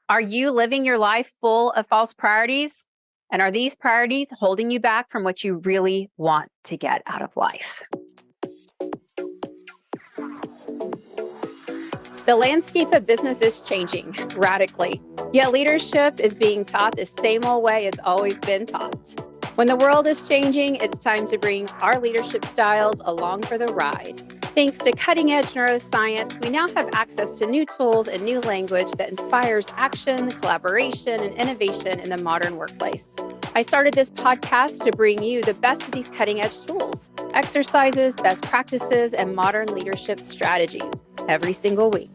Are you living your life full of false priorities? And are these priorities holding you back from what you really want to get out of life? The landscape of business is changing radically, yet leadership is being taught the same old way it's always been taught. When the world is changing, it's time to bring our leadership styles along for the ride. Thanks to cutting-edge neuroscience, we now have access to new tools and new language that inspires action, collaboration, and innovation in the modern workplace. I started this podcast to bring you the best of these cutting-edge tools, exercises, best practices, and modern leadership strategies every single week.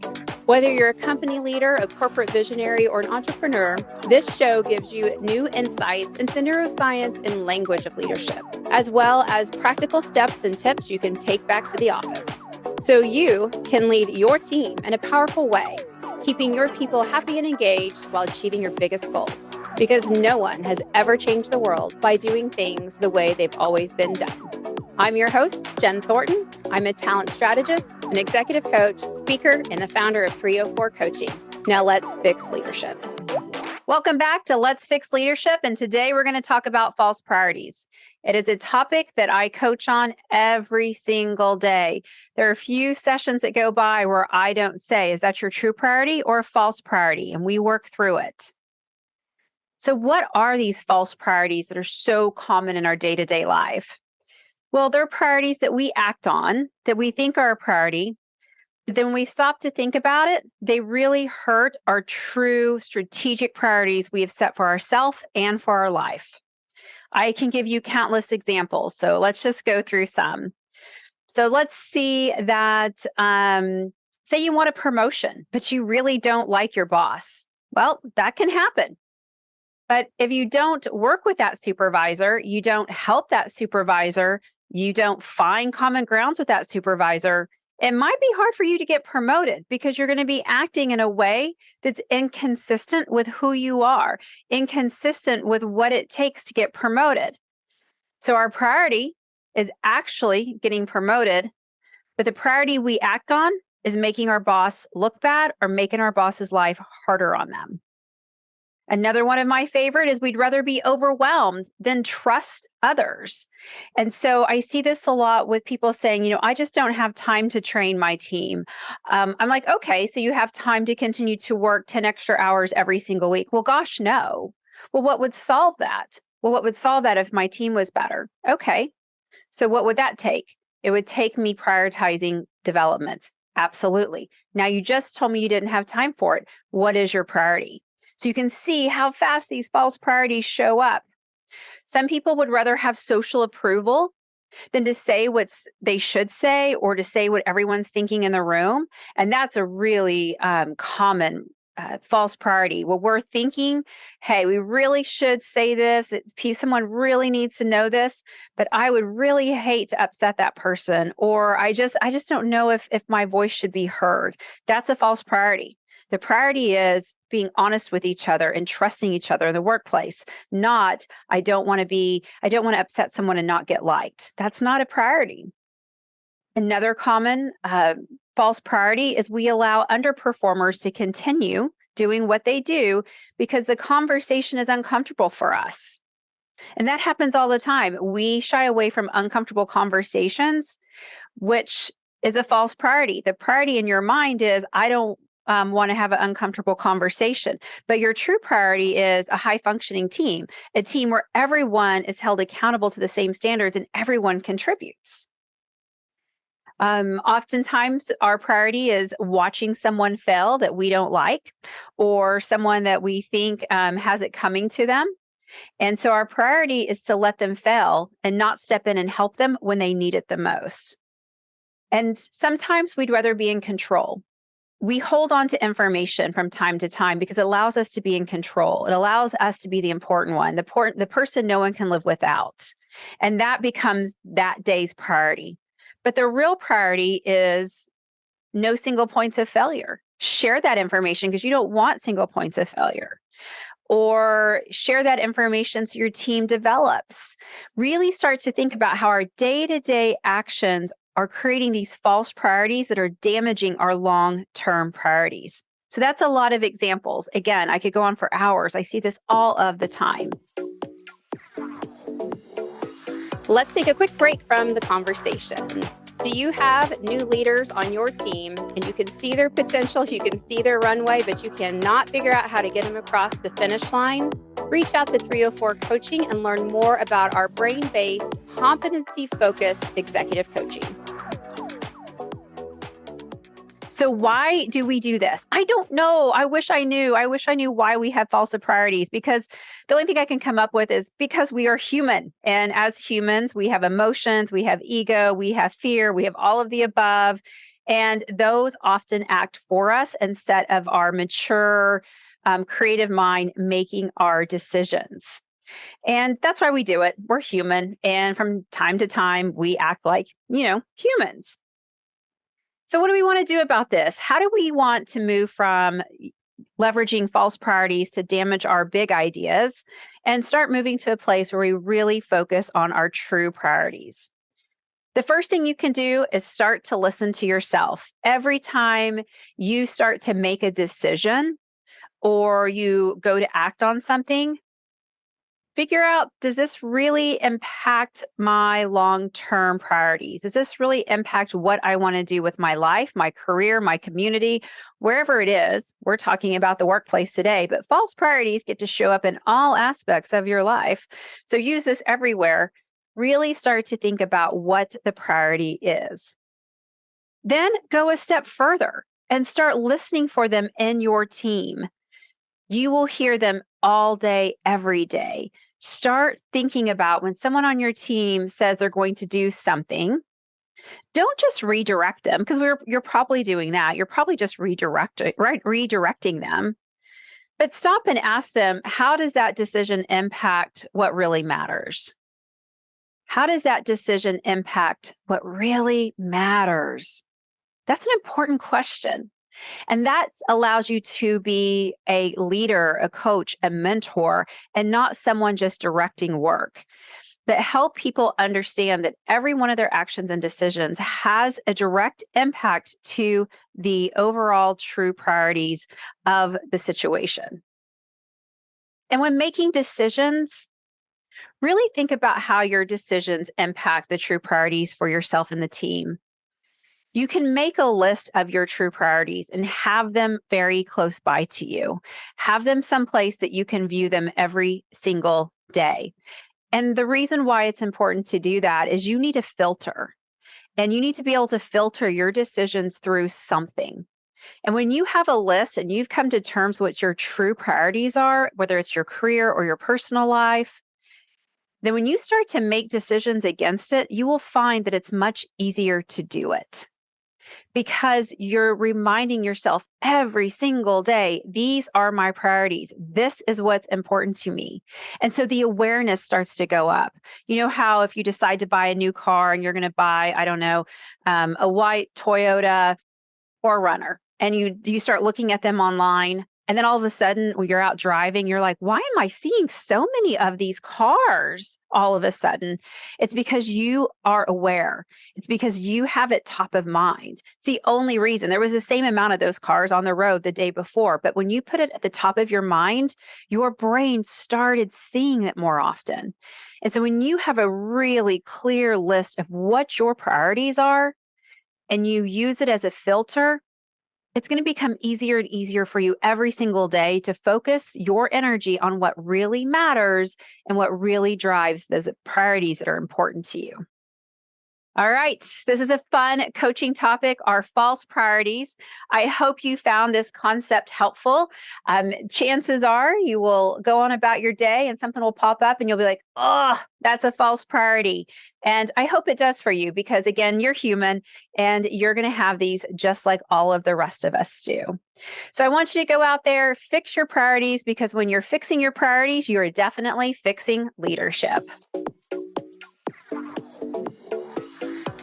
Whether you're a company leader, a corporate visionary, or an entrepreneur, this show gives you new insights into the neuroscience and language of leadership, as well as practical steps and tips you can take back to the office, so you can lead your team in a powerful way, keeping your people happy and engaged while achieving your biggest goals. Because no one has ever changed the world by doing things the way they've always been done. I'm your host, Jen Thornton. I'm a talent strategist, an executive coach, speaker, and the founder of 304 Coaching. Now let's fix leadership. Welcome back to Let's Fix Leadership. And today we're going to talk about false priorities. It is a topic that I coach on every single day. There are a few sessions that go by where I don't say, is that your true priority or a false priority? And we work through it. So what are these false priorities that are so common in our day-to-day life? Well, they're priorities that we act on, that we think are a priority. But then when we stop to think about it, they really hurt our true strategic priorities we have set for ourselves and for our life. I can give you countless examples. So let's just go through some. So let's see that, say you want a promotion, but you really don't like your boss. Well, that can happen. But if you don't work with that supervisor, you don't help that supervisor, you don't find common grounds with that supervisor, it might be hard for you to get promoted because you're going to be acting in a way that's inconsistent with who you are, inconsistent with what it takes to get promoted. So our priority is actually getting promoted, but the priority we act on is making our boss look bad or making our boss's life harder on them. Another one of my favorite is we'd rather be overwhelmed than trust others. And so I see this a lot with people saying, I just don't have time to train my team. I'm like, okay, so you have time to continue to work 10 extra hours every single week. Well, gosh, no. Well, what would solve that? Well, what would solve that if my team was better? Okay, so what would that take? It would take me prioritizing development. Absolutely. Now you just told me you didn't have time for it. What is your priority? So you can see how fast these false priorities show up. Some people would rather have social approval than to say what they should say or to say what everyone's thinking in the room. And that's a really common false priority. Well, we're thinking, hey, we really should say this. Someone really needs to know this, but I would really hate to upset that person. Or I just don't know if my voice should be heard. That's a false priority. The priority is being honest with each other and trusting each other in the workplace, not I don't want to upset someone and not get liked. That's not a priority. Another common false priority is we allow underperformers to continue doing what they do because the conversation is uncomfortable for us. And that happens all the time. We shy away from uncomfortable conversations, which is a false priority. The priority in your mind is, I don't want to have an uncomfortable conversation. But your true priority is a high-functioning team, a team where everyone is held accountable to the same standards and everyone contributes. Oftentimes, our priority is watching someone fail that we don't like, or someone that we think has it coming to them. And so our priority is to let them fail and not step in and help them when they need it the most. And sometimes we'd rather be in control. We hold on to information from time to time because it allows us to be in control. It allows us to be the important one, the person no one can live without. And that becomes that day's priority. But the real priority is no single points of failure. Share that information because you don't want single points of failure. Or share that information so your team develops. Really start to think about how our day-to-day actions are creating these false priorities that are damaging our long-term priorities. So that's a lot of examples. Again, I could go on for hours. I see this all of the time. Let's take a quick break from the conversation. Do you have new leaders on your team and you can see their potential, you can see their runway, but you cannot figure out how to get them across the finish line? Reach out to 304 Coaching and learn more about our brain-based, competency-focused executive coaching. So why do we do this? I don't know. I wish I knew. I wish I knew why we have false priorities, because the only thing I can come up with is because we are human. And as humans, we have emotions, we have ego, we have fear, we have all of the above. And those often act for us instead of our mature, creative mind making our decisions. And that's why we do it. We're human. And from time to time, we act like, humans. So what do we want to do about this? How do we want to move from leveraging false priorities to damage our big ideas and start moving to a place where we really focus on our true priorities? The first thing you can do is start to listen to yourself. Every time you start to make a decision or you go to act on something, figure out, does this really impact my long-term priorities? Does this really impact what I want to do with my life, my career, my community, wherever it is? We're talking about the workplace today, but false priorities get to show up in all aspects of your life. So use this everywhere. Really start to think about what the priority is. Then go a step further and start listening for them in your team. You will hear them all day, every day. Start thinking about when someone on your team says they're going to do something, don't just redirect them, because you're probably doing that. You're probably just redirecting them. But stop and ask them, how does that decision impact what really matters? How does that decision impact what really matters? That's an important question. And that allows you to be a leader, a coach, a mentor, and not someone just directing work. But help people understand that every one of their actions and decisions has a direct impact to the overall true priorities of the situation. And when making decisions, really think about how your decisions impact the true priorities for yourself and the team. You can make a list of your true priorities and have them very close by to you. Have them someplace that you can view them every single day. And the reason why it's important to do that is you need a filter. And you need to be able to filter your decisions through something. And when you have a list and you've come to terms with what your true priorities are, whether it's your career or your personal life, then when you start to make decisions against it, you will find that it's much easier to do it. Because you're reminding yourself every single day, these are my priorities. This is what's important to me. And so the awareness starts to go up. You know how if you decide to buy a new car and you're going to buy, a white Toyota 4Runner, and you start looking at them online, and then all of a sudden when you're out driving, you're like, why am I seeing so many of these cars all of a sudden? It's because you are aware. It's because you have it top of mind. It's the only reason. There was the same amount of those cars on the road the day before, but when you put it at the top of your mind, your brain started seeing it more often. And so when you have a really clear list of what your priorities are and you use it as a filter, it's going to become easier and easier for you every single day to focus your energy on what really matters and what really drives those priorities that are important to you. All right, this is a fun coaching topic, our false priorities. I hope you found this concept helpful. Chances are you will go on about your day and something will pop up and you'll be like, oh, that's a false priority. And I hope it does for you because, again, you're human and you're going to have these just like all of the rest of us do. So I want you to go out there, fix your priorities, because when you're fixing your priorities, you are definitely fixing leadership.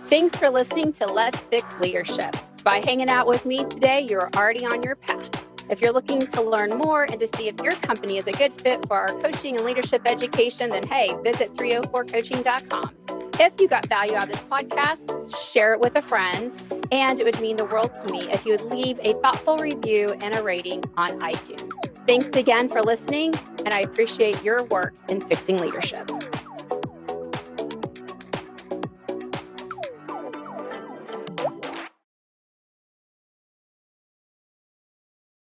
Thanks for listening to Let's Fix Leadership. By hanging out with me today, you're already on your path. If you're looking to learn more and to see if your company is a good fit for our coaching and leadership education, then hey, visit 304coaching.com. If you got value out of this podcast, share it with a friend. And it would mean the world to me if you would leave a thoughtful review and a rating on iTunes. Thanks again for listening, and I appreciate your work in fixing leadership.